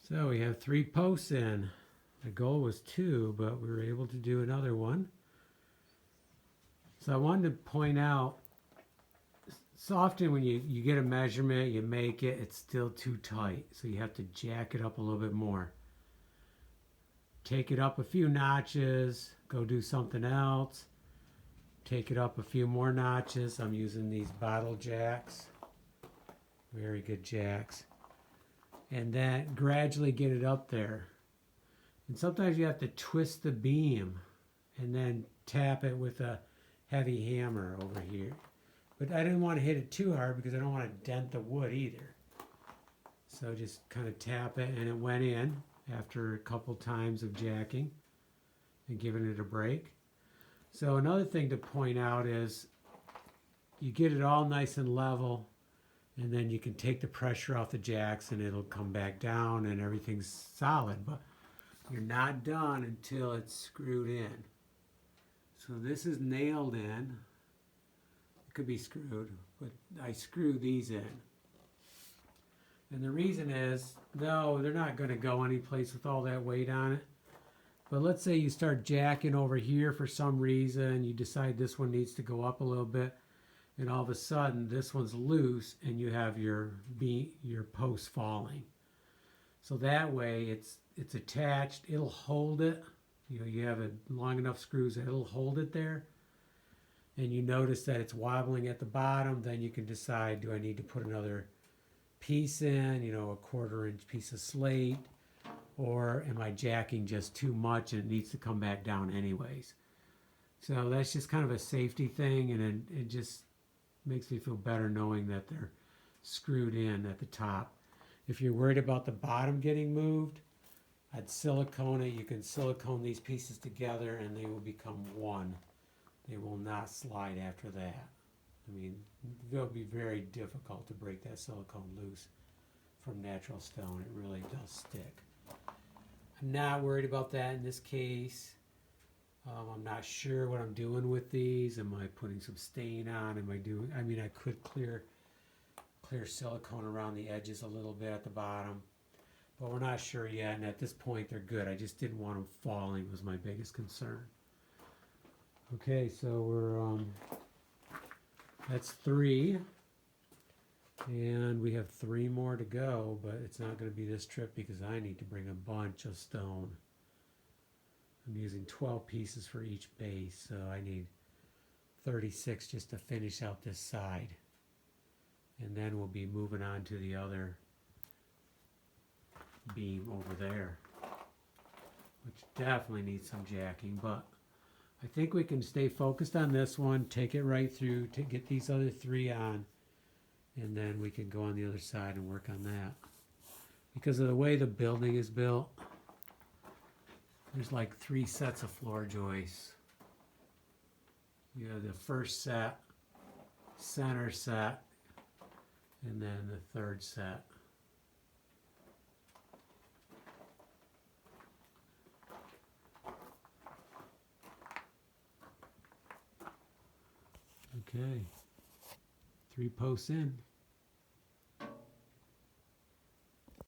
So we have 3 posts in. The goal was 2, but we were able to do another one. So I wanted to point out, so often when you get a measurement, you make it, it's still too tight. So you have to jack it up a little bit more. Take it up a few notches, go do something else. Take it up a few more notches. I'm using these bottle jacks. Very good jacks. And then gradually get it up there. And sometimes you have to twist the beam and then tap it with a heavy hammer over here. But I didn't want to hit it too hard because I don't want to dent the wood either. So just kind of tap it, and it went in after a couple times of jacking and giving it a break. So another thing to point out is you get it all nice and level, and then you can take the pressure off the jacks and it'll come back down and everything's solid. But you're not done until it's screwed in. So this is nailed in. It could be screwed, but I screw these in. And the reason is, no, they're not going to go anyplace with all that weight on it. But let's say you start jacking over here for some reason, you decide this one needs to go up a little bit, and all of a sudden this one's loose and you have your post falling. So that way it's attached, it'll hold it. You know, you have it long enough screws that it'll hold it there. And you notice that it's wobbling at the bottom, then you can decide, do I need to put another piece in, you know, a 1/4 inch piece of slate, or am I jacking just too much and it needs to come back down anyways? So that's just kind of a safety thing, and it just makes me feel better knowing that they're screwed in at the top. If you're worried about the bottom getting moved, I'd silicone it. You can silicone these pieces together and they will become one. They will not slide after that. I mean, it'll be very difficult to break that silicone loose from natural stone. It really does stick. I'm not worried about that in this case. I'm not sure what I'm doing with these. Am I putting some stain on? I mean, I could clear silicone around the edges a little bit at the bottom, but we're not sure yet. And at this point, they're good. I just didn't want them falling was my biggest concern. Okay, so that's 3, and we have 3 more to go, but it's not going to be this trip because I need to bring a bunch of stone. I'm using 12 pieces for each base, so I need 36 just to finish out this side. And then we'll be moving on to the other beam over there, which definitely needs some jacking, but I think we can stay focused on this one, take it right through to get these other 3 on, and then we can go on the other side and work on that. Because of the way the building is built, there's like 3 sets of floor joists. You have the first set, center set, and then the 3rd set. Okay, 3 posts in.